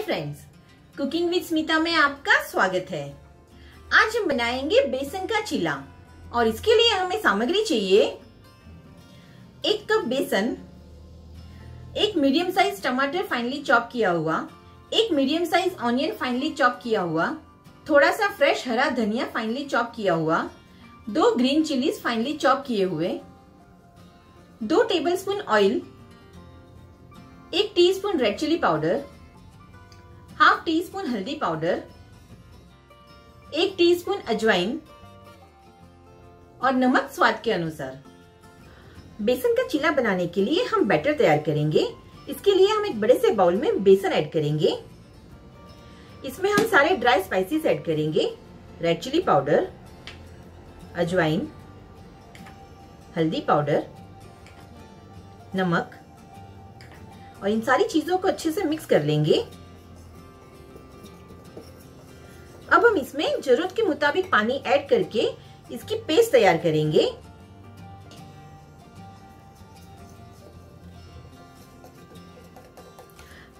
Friends, cooking with Smita में आपका स्वागत है। आज हम बनाएंगे बेसन का चीला और इसके लिए हमें सामग्री चाहिए 1 कप बेसन, 1 मीडियम साइज टमाटर फाइनली चॉप किया हुआ, 1 medium size onion finally chop किया हुआ, थोड़ा सा फ्रेश हरा धनिया फाइनली चॉप किया हुआ, 2 ग्रीन चिलीज फाइनली चॉप किए हुए, 2 tablespoon oil, 1 teaspoon red chilli powder, half teaspoon हल्दी पाउडर, 1 टीस्पून अजवाइन और नमक स्वाद के अनुसार। बेसन का चीला बनाने के लिए हम बैटर तैयार करेंगे। इसके लिए हम एक बड़े से बाउल में बेसन ऐड करेंगे। इसमें हम सारे ड्राई स्पाइसेस ऐड करेंगे, रेड चिली पाउडर, अजवाइन, हल्दी पाउडर, नमक, और इन सारी चीजों को अच्छे से मिक्स कर लेंगे। अब हम इसमें जरूरत के मुताबिक पानी ऐड करके इसकी पेस्ट तैयार करेंगे।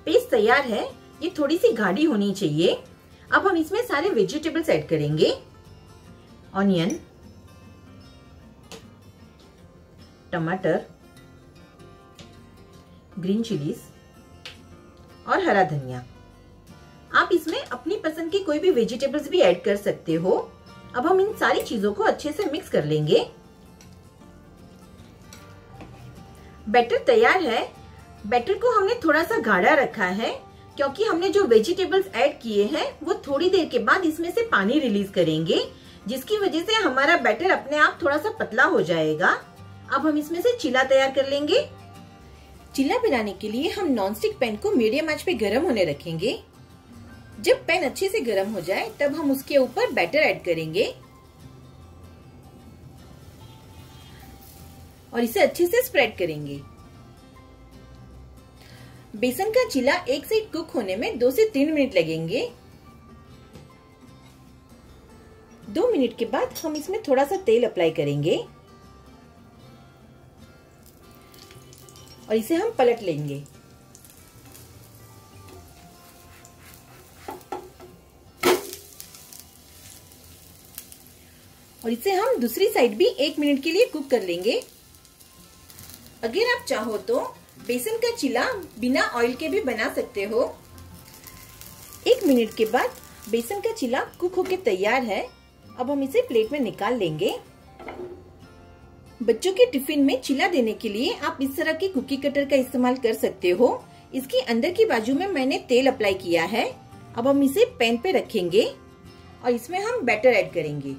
पेस्ट तैयार है, ये थोड़ी सी गाढ़ी होनी चाहिए। अब हम इसमें सारे वेजिटेबल्स ऐड करेंगे, ऑनियन, टमाटर, ग्रीन चिलीज और हरा धनिया। आप इसमें अपनी पसंद की कोई भी वेजिटेबल्स भी ऐड कर सकते हो। अब हम इन सारी चीजों को अच्छे से मिक्स कर लेंगे। बैटर तैयार है। बैटर को हमने थोड़ा सा गाढ़ा रखा है क्योंकि हमने जो वेजिटेबल्स ऐड किए हैं वो थोड़ी देर के बाद इसमें से पानी रिलीज करेंगे, जिसकी वजह से हमारा बैटर अपने आप थोड़ा सा पतला हो जाएगा। अब हम इसमें से चीला तैयार कर लेंगे। चीला बनाने के लिए हम नॉनस्टिक पैन को मीडियम आंच पे गर्म होने रखेंगे। जब पैन अच्छे से गर्म हो जाए तब हम उसके ऊपर बैटर ऐड करेंगे और इसे अच्छे से स्प्रेड करेंगे। बेसन का चीला एक साइड कुक होने में 2 से 3 मिनट लगेंगे। 2 मिनट के बाद हम इसमें थोड़ा सा तेल अप्लाई करेंगे और इसे हम पलट लेंगे। और इसे हम दूसरी साइड भी 1 मिनट के लिए कुक कर लेंगे। अगर आप चाहो तो बेसन का चीला बिना ऑयल के भी बना सकते हो। 1 मिनट के बाद बेसन का चीला कुक होके तैयार है। अब हम इसे प्लेट में निकाल लेंगे। बच्चों के टिफिन में चीला देने के लिए आप इस तरह की कुकी कटर का इस्तेमाल कर सकते हो। इसकी अंदर की बाजू में मैंने तेल अप्लाई किया है। अब हम इसे पैन पे रखेंगे और इसमें हम बैटर ऐड करेंगे।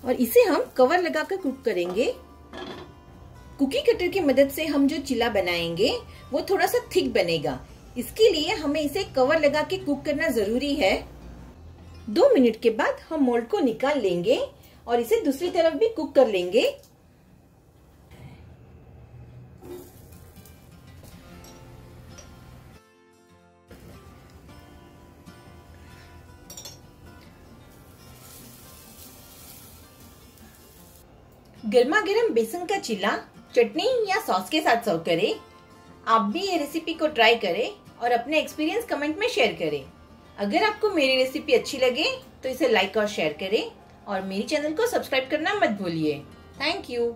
और इसे हम कवर लगाकर कुक करेंगे। कुकी कटर की मदद से हम जो चीला बनाएंगे वो थोड़ा सा थिक बनेगा। इसके लिए हमें इसे कवर लगा के कुक करना जरूरी है। 2 मिनट के बाद हम मोल्ड को निकाल लेंगे और इसे दूसरी तरफ भी कुक कर लेंगे। गर्मा गर्म बेसन का चीला चटनी या सॉस के साथ सर्व करें। आप भी ये रेसिपी को ट्राई करें और अपने एक्सपीरियंस कमेंट में शेयर करें। अगर आपको मेरी रेसिपी अच्छी लगे तो इसे लाइक और शेयर करें और मेरे चैनल को सब्सक्राइब करना मत भूलिए। Thank you.